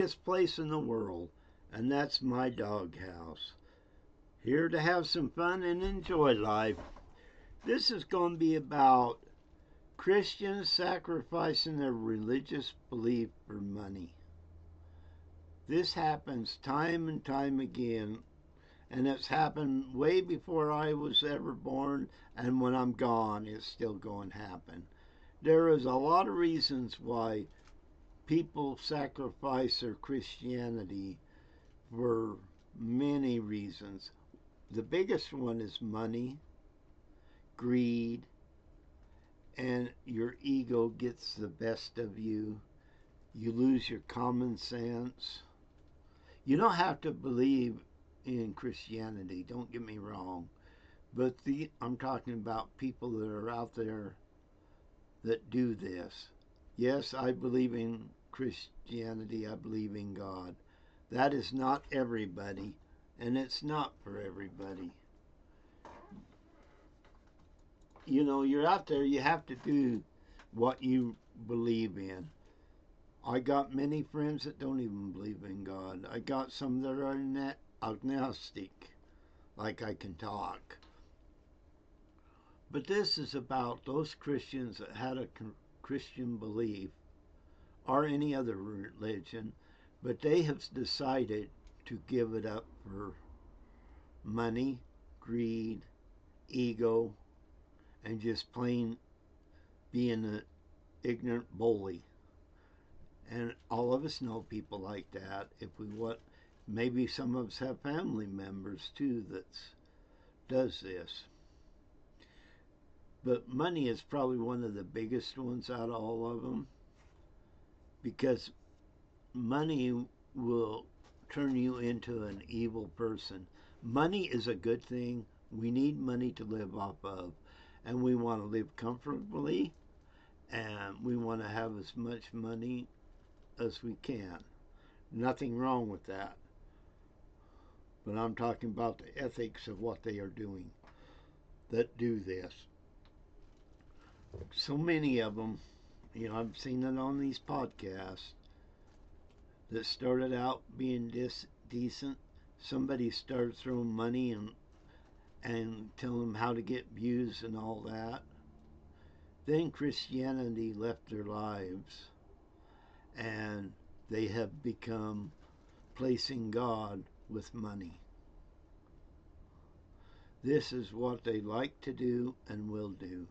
This place in the world, and that's my doghouse. Here to have some fun and enjoy life. This is going to be about Christians sacrificing their religious belief for money. This happens time and time again, and it's happened way before I was ever born, and when I'm gone, it's still going to happen. There is a lot of reasons why people sacrifice their Christianity for many reasons. The biggest one is money, greed, and your ego gets the best of you. You lose your common sense. You don't have to believe in Christianity, don't get me wrong, but I'm talking about people that are out there that do this. Yes, I believe in Christianity, I believe in God. That is not everybody, and it's not for everybody. You know, you're out there, you have to do what you believe in. I got many friends that don't even believe in God. I got some that are agnostic, like I can talk. But this is about those Christians that had a Christian belief or any other religion, but they have decided to give it up for money, greed, ego, and just plain being an ignorant bully. And all of us know people like that. If we want, maybe some of us have family members too that does this. But money is probably one of the biggest ones out of all of them, because money will turn you into an evil person. Money is a good thing. We need money to live off of, and we want to live comfortably, and we want to have as much money as we can. Nothing wrong with that. But I'm talking about the ethics of what they are doing that do this. So many of them, I've seen it on these podcasts that started out being decent. Somebody started throwing money and telling them how to get views and all that. Then Christianity left their lives, and they have become placing God with money. This is what they like to do and will do.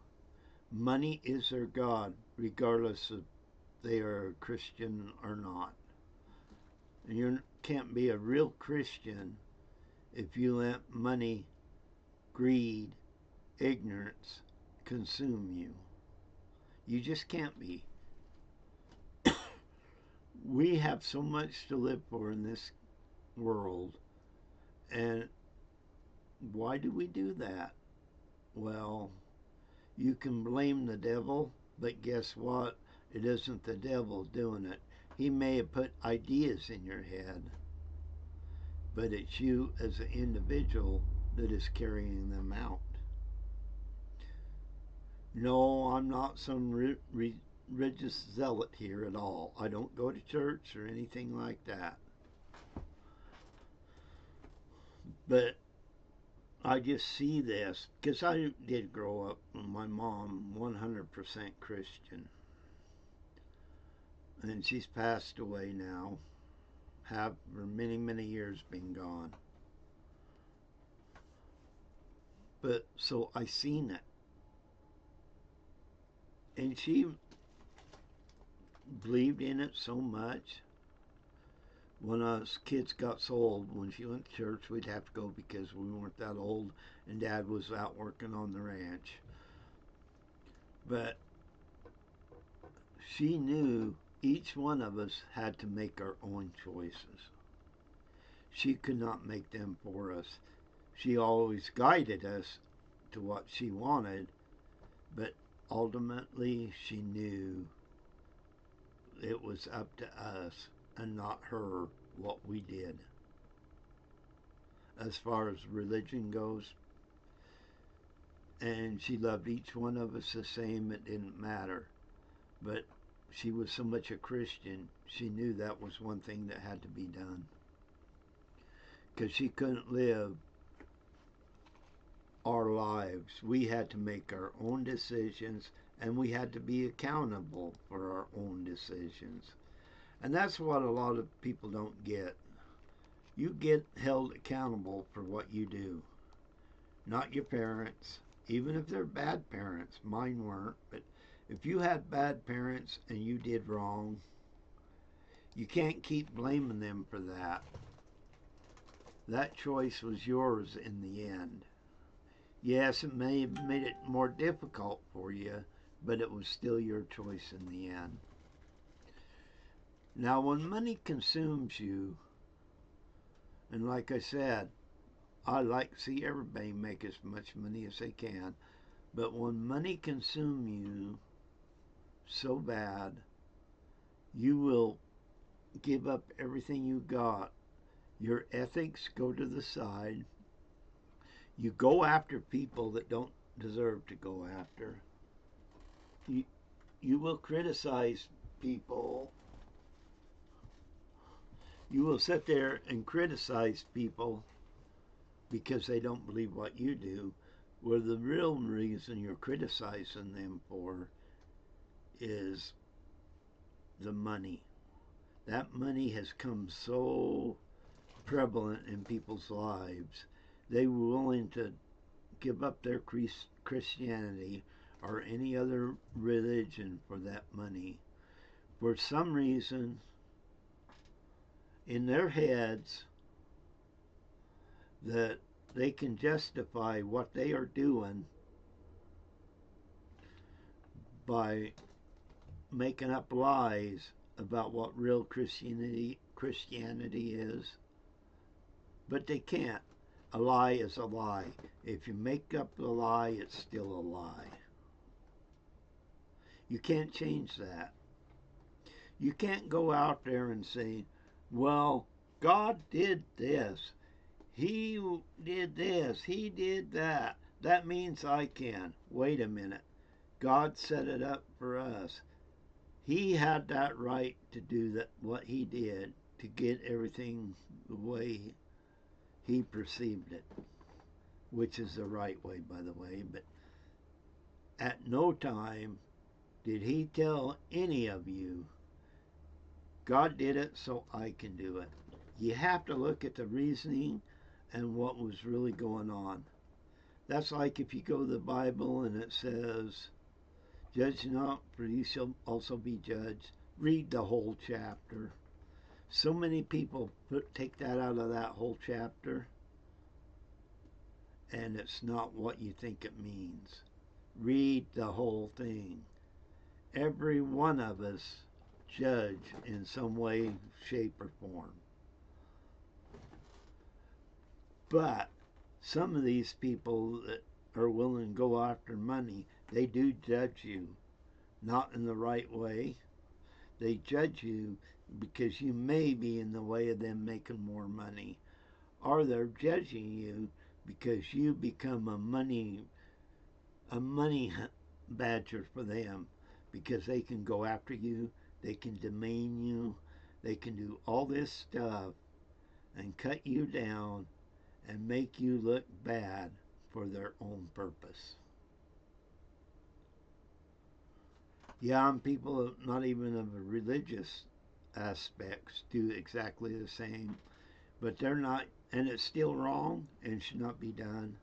Money is their God, regardless if they are a Christian or not. And you can't be a real Christian if you let money, greed, ignorance consume you. You just can't be. We have so much to live for in this world, and why do we do that? Well, you can blame the devil, but guess what? It isn't the devil doing it. He may have put ideas in your head, but it's you as an individual that is carrying them out. No, I'm not some religious zealot here at all. I don't go to church or anything like that. But I just see this because I did grow up with my mom 100% Christian. And she's passed away now. Have for many, many years been gone. But so I seen it. And she believed in it so much. When us kids got so old, when she went to church, we'd have to go because we weren't that old, and Dad was out working on the ranch. But she knew each one of us had to make our own choices. She could not make them for us. She always guided us to what she wanted, but ultimately she knew it was up to us and not her what we did. As far as religion goes, and she loved each one of us the same, it didn't matter. But she was so much a Christian, she knew that was one thing that had to be done. Because she couldn't live our lives. We had to make our own decisions, and we had to be accountable for our own decisions. And that's what a lot of people don't get. You get held accountable for what you do, not your parents, even if they're bad parents. Mine weren't, but if you had bad parents and you did wrong, you can't keep blaming them for that. That choice was yours in the end. Yes, it may have made it more difficult for you, but it was still your choice in the end. Now, when money consumes you, and like I said, I like to see everybody make as much money as they can, but when money consumes you so bad, you will give up everything you got. Your ethics go to the side. You go after people that don't deserve to go after. You will criticize people. You will sit there and criticize people because they don't believe what you do, where the real reason you're criticizing them for is the money. That money has come so prevalent in people's lives, they were willing to give up their Christianity or any other religion for that money. For some reason, in their heads, that they can justify what they are doing by making up lies about what real Christianity is. But they can't. A lie is a lie. If you make up the lie, it's still a lie. You can't change that. You can't go out there and say, well, God did this. He did this. He did that. That means I can. Wait a minute. God set it up for us. He had that right to do that, what he did, to get everything the way he perceived it, which is the right way, by the way. But at no time did he tell any of you, God did it so I can do it. You have to look at the reasoning and what was really going on. That's like if you go to the Bible and it says, judge not, for you shall also be judged. Read the whole chapter. So many people take that out of that whole chapter, and it's not what you think it means. Read the whole thing. Every one of us judge in some way, shape, or form. But some of these people that are willing to go after money, they do judge you, not in the right way. They judge you because you may be in the way of them making more money. Or they're judging you because you become a money badger for them, because they can go after you, they can demean you, they can do all this stuff and cut you down and make you look bad for their own purpose. Yeah, and people not even of a religious aspects do exactly the same, but they're not, and it's still wrong and should not be done,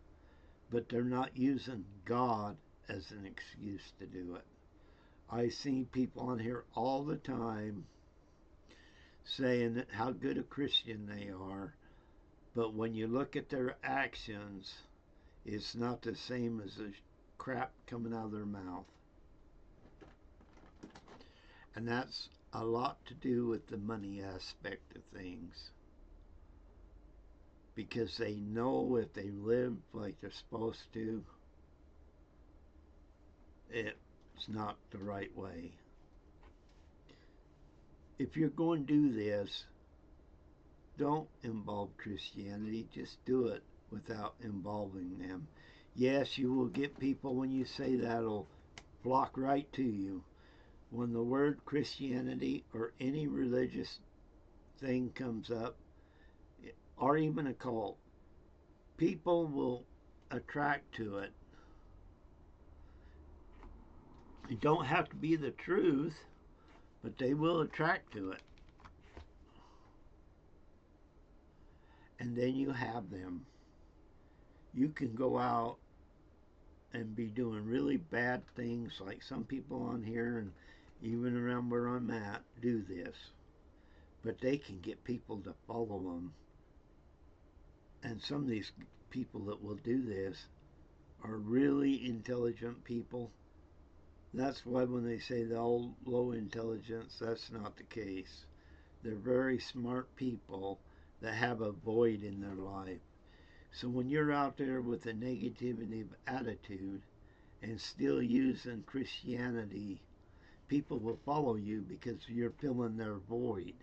but they're not using God as an excuse to do it. I see people on here all the time saying that how good a Christian they are, but when you look at their actions, it's not the same as the crap coming out of their mouth. And that's a lot to do with the money aspect of things. Because they know if they live like they're supposed to, it's not the right way. If you're going to do this, don't involve Christianity. Just do it without involving them. Yes, you will get people when you say that'll flock right to you. when the word Christianity or any religious thing comes up, or even a cult, people will attract to it. It don't have to be the truth, but they will attract to it. And then you have them. You can go out and be doing really bad things, like some people on here and even around where I'm at do this, but they can get people to follow them. And some of these people that will do this are really intelligent people. That's why when they say they're all low intelligence, that's not the case. They're very smart people that have a void in their life. So when you're out there with a negative attitude and still using Christianity, people will follow you because you're filling their void.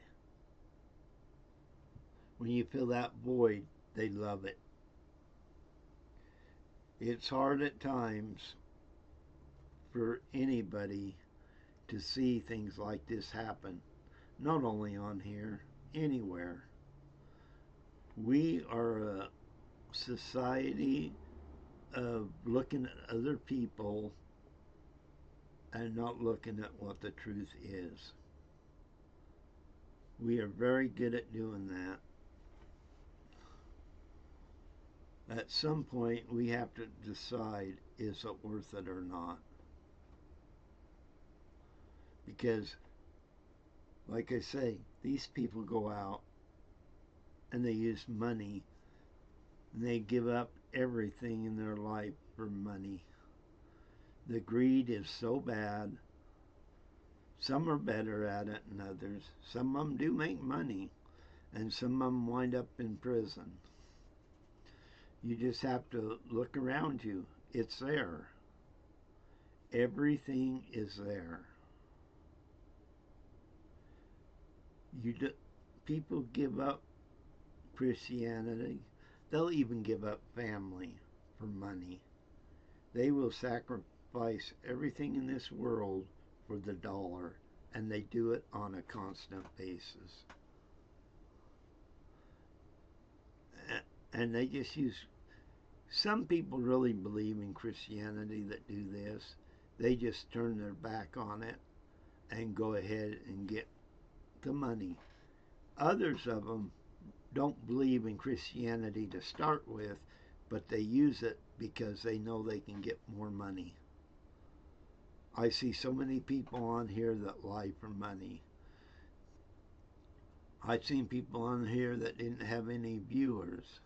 When you fill that void, they love it. It's hard at times for anybody to see things like this happen, not only on here, anywhere. We are a society of looking at other people and not looking at what the truth is. We are very good at doing that. At some point, we have to decide, is it worth it or not? Because, like I say, these people go out and they use money and they give up everything in their life for money. The greed is so bad. Some are better at it than others. Some of them do make money, and some of them wind up in prison. You just have to look around you. It's there. Everything is there. People give up Christianity. They'll even give up family for money. They will sacrifice everything in this world for the dollar, and they do it on a constant basis. And they just use. Some people really believe in Christianity that do this. They just turn their back on it and go ahead and get the money. Others of them don't believe in Christianity to start with, but they use it because they know they can get more money. I see so many people on here that lie for money. I've seen people on here that didn't have any viewers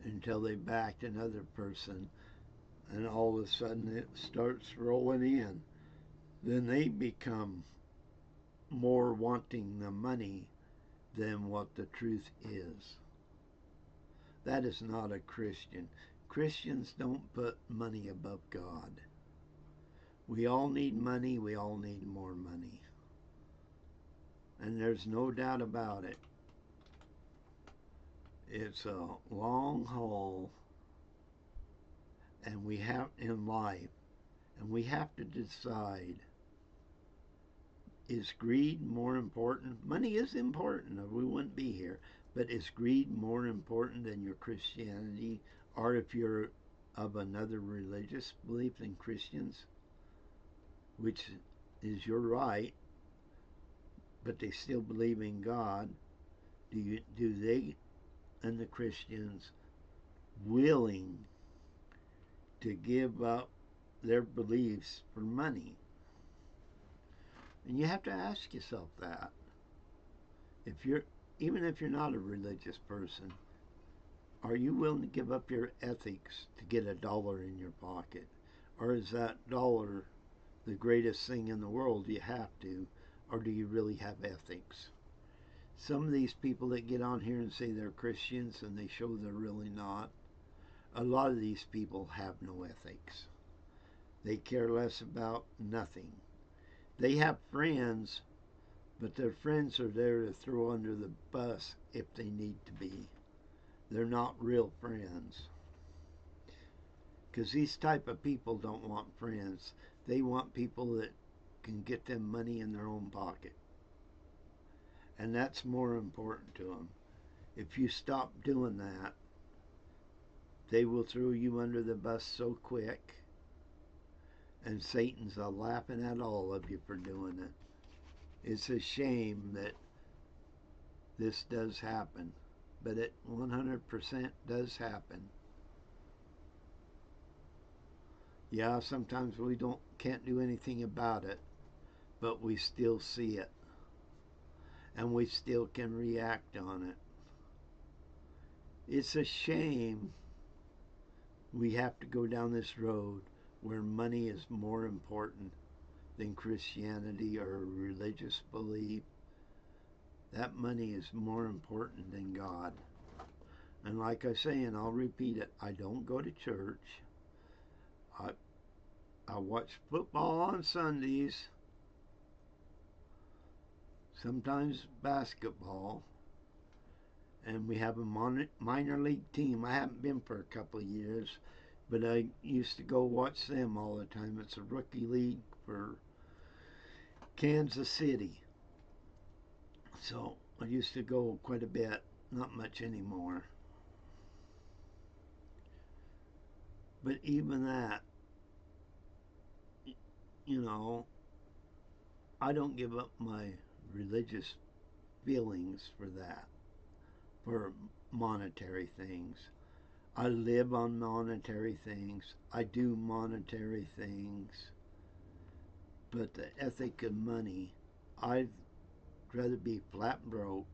until they backed another person, and all of a sudden it starts rolling in. Then they become more wanting the money than what the truth is. That is not a Christian. Christians don't put money above God. We all need money. We all need more money. And there's no doubt about it. It's a long haul, and we have in life, and we have to decide, is greed more important? Money is important, or we wouldn't be here. But is greed more important than your Christianity, or if you're of another religious belief than Christians, which is your right, but they still believe in God? Do they and the Christians willing to give up their beliefs for money? And you have to ask yourself that. Even if you're not a religious person, are you willing to give up your ethics to get a dollar in your pocket? Or is that dollar the greatest thing in the world? You have to, or do you really have ethics? Some of these people that get on here and say they're Christians and they show they're really not, a lot of these people have no ethics. They care less about nothing. They have friends, but their friends are there to throw under the bus if they need to be. They're not real friends. Because these type of people don't want friends. They want people that can get them money in their own pocket. And that's more important to them. If you stop doing that, they will throw you under the bus so quick, and Satan's laughing at all of you for doing it. It's a shame that this does happen, but it 100% does happen. Yeah, sometimes we can't do anything about it, but we still see it, and we still can react on it. It's a shame we have to go down this road where money is more important than Christianity or religious belief. That money is more important than God. And like I say, and I'll repeat it, I don't go to church. I watch football on Sundays, sometimes basketball, and we have a minor league team. I haven't been for a couple of years, but I used to go watch them all the time. It's a rookie league for Kansas City. So I used to go quite a bit, not much anymore. But even that, you know, I don't give up my religious feelings for that, for monetary things. I live on monetary things. I do monetary things. But the ethic of money, I'd rather be flat broke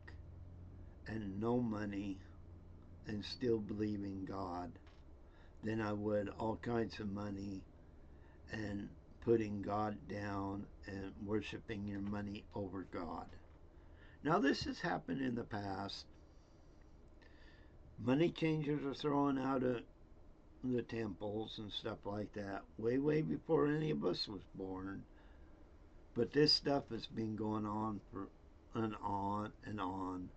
and no money and still believe in God than I would all kinds of money and putting God down and worshiping your money over God. Now, this has happened in the past. Money changers are thrown out of the temples and stuff like that way before any of us was born. But this stuff has been going on for and on and on.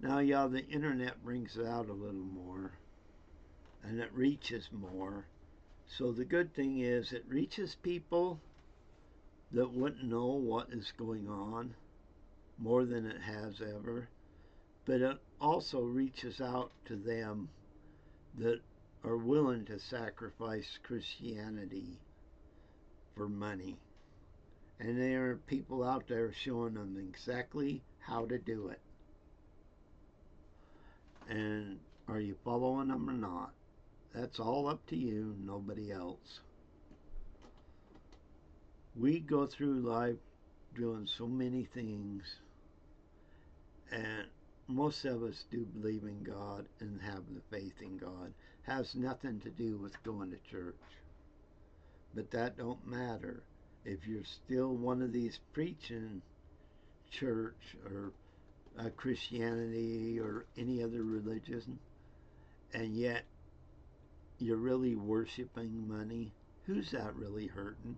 Now, yeah, the internet brings it out a little more and it reaches more. So the good thing is it reaches people that wouldn't know what is going on more than it has ever. But it also reaches out to them that are willing to sacrifice Christianity for money. And there are people out there showing them exactly how to do it. And are you following them or not? That's all up to you, nobody else. We go through life doing so many things, and most of us do believe in God and have the faith in God. Has nothing to do with going to church. But that don't matter if you're still one of these preaching church or Christianity or any other religion, and yet you're really worshiping money. Who's that really hurting?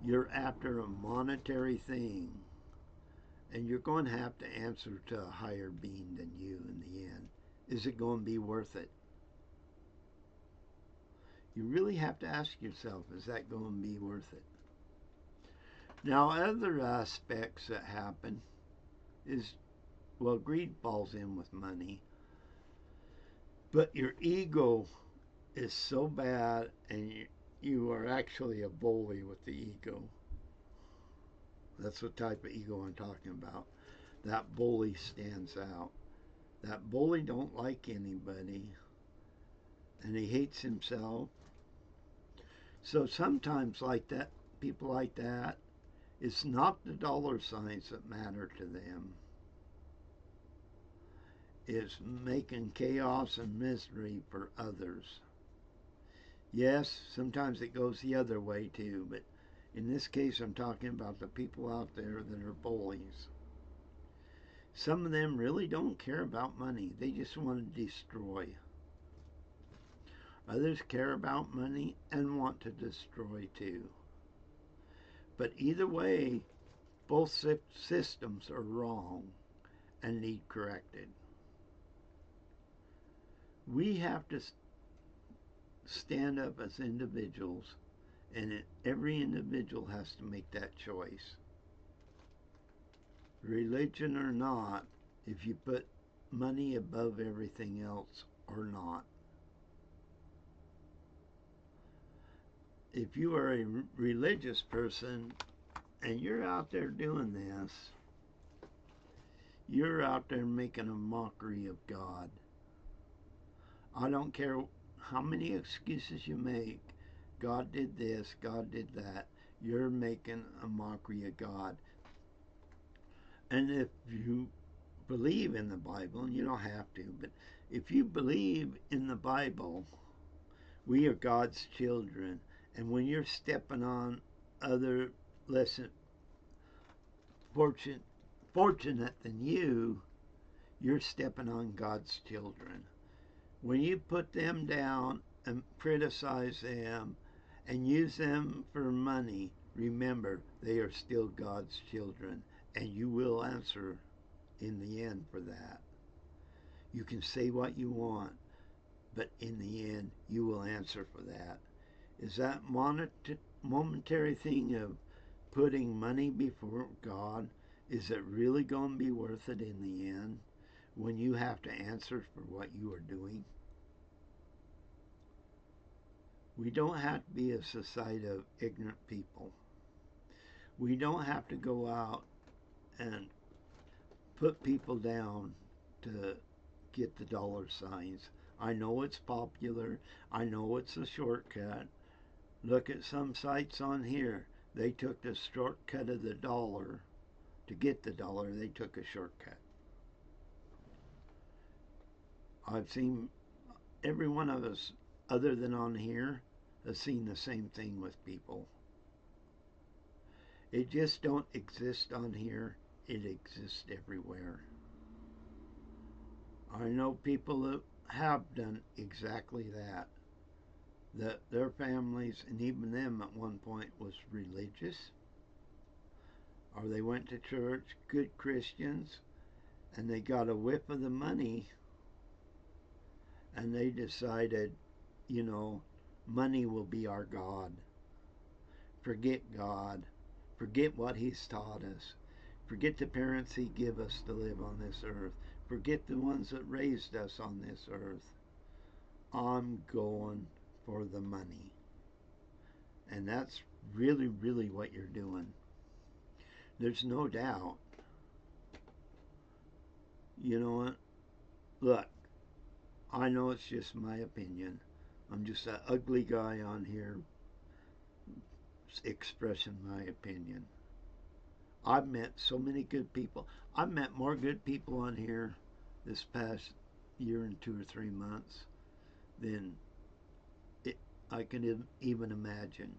You're after a monetary thing, and you're going to have to answer to a higher being than you in the end. Is it going to be worth it? You really have to ask yourself, is that going to be worth it? Now, other aspects that happen is, well, greed falls in with money, but your ego is so bad, and you are actually a bully with the ego. That's what type of ego I'm talking about. That bully stands out. That bully don't like anybody, and he hates himself. So sometimes like that, people like that, it's not the dollar signs that matter to them. It's making chaos and misery for others. Yes, sometimes it goes the other way too, but in this case I'm talking about the people out there that are bullies. Some of them really don't care about money. They just want to destroy. Others care about money and want to destroy too. But either way, both systems are wrong and need corrected. We have to stand up as individuals And every individual has to make that choice. Religion or not, if you put money above everything else or not. If you are a religious person and you're out there doing this, you're out there making a mockery of God. I don't care how many excuses you make. God did this, God did that. You're making a mockery of God. And if you believe in the Bible, and you don't have to, but if you believe in the Bible, we are God's children. And when you're stepping on other less fortunate than you, you're stepping on God's children. When you put them down and criticize them and use them for money, remember, they are still God's children, and you will answer in the end for that. You can say what you want, but in the end, you will answer for that. Is that momentary thing of putting money before God, is it really going to be worth it in the end when you have to answer for what you are doing? We don't have to be a society of ignorant people. We don't have to go out and put people down to get the dollar signs. I know it's popular. I know it's a shortcut. Look at some sites on here. They took the shortcut of the dollar. To get the dollar, they took a shortcut. I've seen every one of us, other than on here, has seen the same thing with people. It just don't exist on here. It exists everywhere. I know people that have done exactly that. That their families, and even them at one point, was religious. Or they went to church, good Christians, and they got a whiff of the money, and they decided, money will be our God. Forget God. Forget what He's taught us. Forget the parents He gave us to live on this earth. Forget the ones that raised us on this earth. I'm going for the money. And that's really, really what you're doing. There's no doubt. You know what? Look, I know it's just my opinion. I'm just an ugly guy on here expressing my opinion. I've met so many good people. I've met more good people on here this past year and 2 or 3 months than I can even imagine.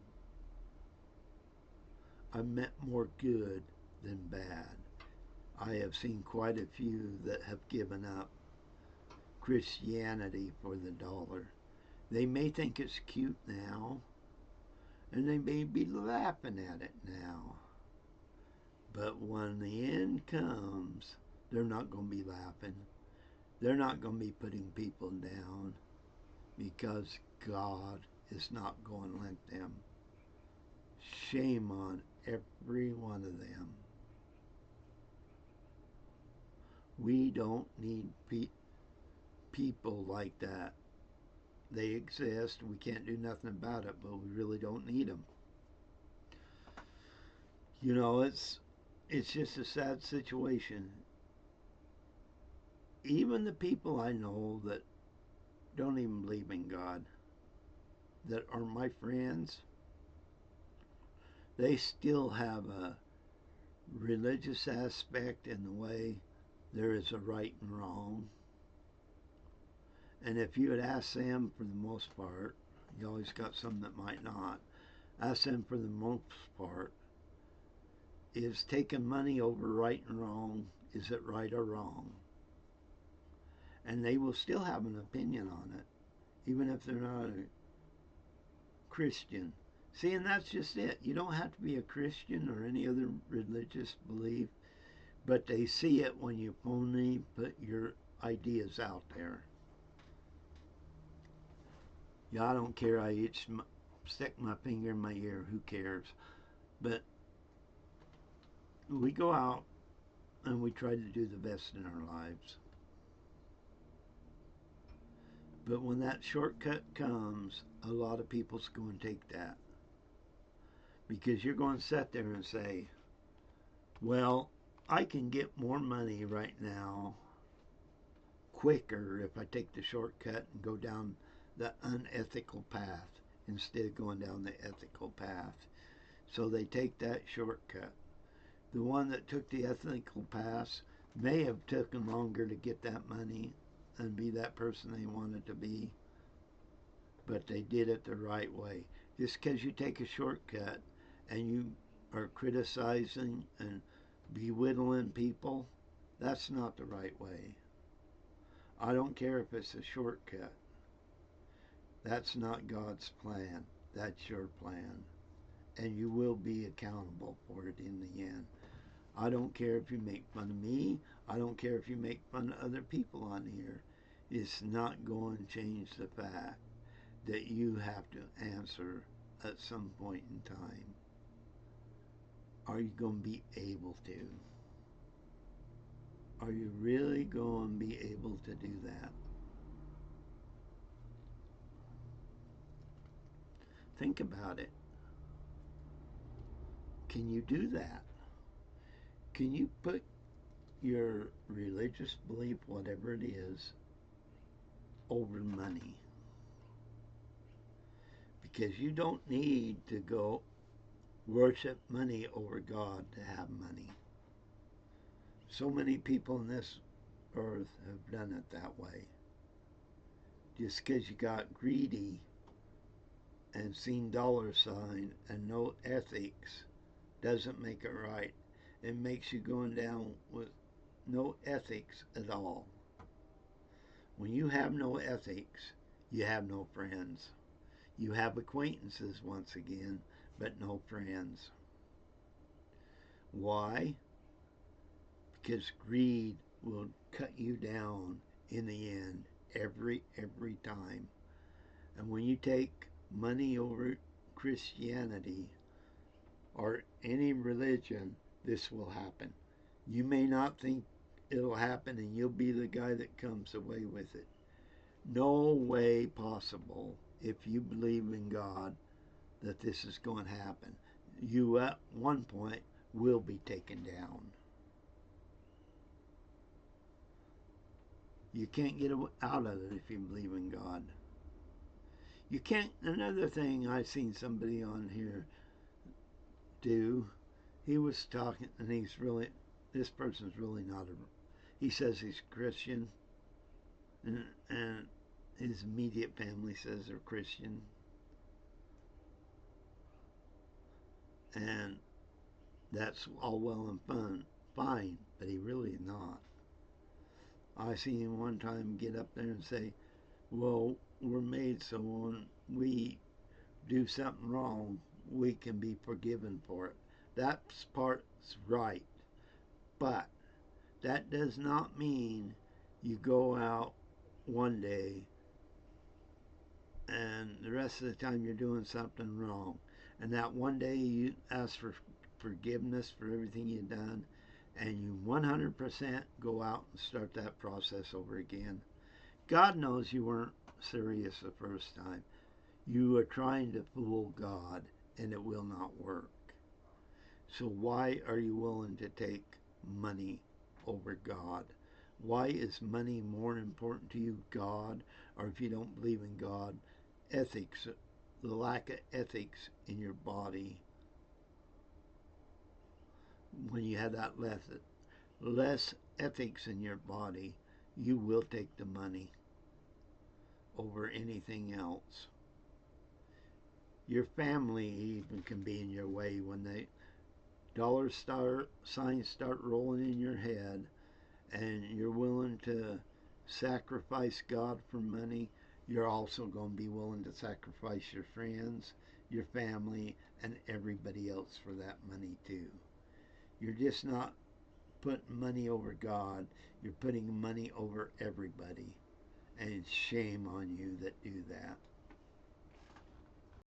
I've met more good than bad. I have seen quite a few that have given up Christianity for the dollar. They may think it's cute now, and they may be laughing at it now. But when the end comes, they're not going to be laughing. They're not going to be putting people down because God is not going to let them. Shame on every one of them. We don't need people like that. They exist. We can't do nothing about it, but we really don't need them. It's just a sad situation. Even the people I know that don't even believe in God, that are my friends, they still have a religious aspect in the way there is a right and wrong. And if you had asked them, for the most part, you always got some that might not, ask them for the most part, is taking money over right and wrong, is it right or wrong? And they will still have an opinion on it, even if they're not a Christian. See, and that's just it. You don't have to be a Christian or any other religious belief, but they see it when you only put your ideas out there. Yeah, I don't care. I eat stick my finger in my ear, who cares? But we go out and we try to do the best in our lives. But when that shortcut comes, a lot of people's going to take that. Because you're going to sit there and say, well, I can get more money right now quicker if I take the shortcut and go down the unethical path instead of going down the ethical path. So they take that shortcut. The one that took the ethical path may have taken longer to get that money and be that person they wanted to be, but they did it the right way. Just because you take a shortcut and you are criticizing and belittling people, that's not the right way. I don't care if it's a shortcut. That's not God's plan. That's your plan. And you will be accountable for it in the end. I don't care if you make fun of me. I don't care if you make fun of other people on here. It's not going to change the fact that you have to answer at some point in time. Are you going to be able to? Are you really going to be able to do that? Think about it. Can you do that? Can you put your religious belief, whatever it is, over money? Because you don't need to go worship money over God to have money. So many people in this earth have done it that way. Just because you got greedy and seen dollar sign and no ethics doesn't make it right. It makes you going down with no ethics at all. When you have no ethics, you have no friends. You have acquaintances once again, but no friends. Why? Because greed will cut you down in the end every time. And when you take money over Christianity or any religion, this will happen. You may not think it'll happen and you'll be the guy that comes away with it. No way possible, if you believe in God, that this is going to happen. You at one point will be taken down. You can't get out of it if you believe in God. You can't. Another thing I seen somebody on here do, he was talking, and this person's really not he says he's Christian, and his immediate family says they're Christian, and that's all well and fine, but he really is not. I seen him one time get up there and say, well, we're made so when we do something wrong, we can be forgiven for it. That part's right. But that does not mean you go out one day and the rest of the time you're doing something wrong. And that one day you ask for forgiveness for everything you've done, and you 100% go out and start that process over again. God knows you weren't serious the first time. You are trying to fool God, and it will not work. So why are you willing to take money over God? Why is money more important to you, God? Or if you don't believe in God, ethics, the lack of ethics in your body. When you have that less ethics in your body, you will take the money over anything else. Your family even can be in your way when they signs start rolling in your head and you're willing to sacrifice God for money. You're also going to be willing to sacrifice your friends, your family, and everybody else for that money too. You're just not putting money over God. You're putting money over everybody. And shame on you that do that.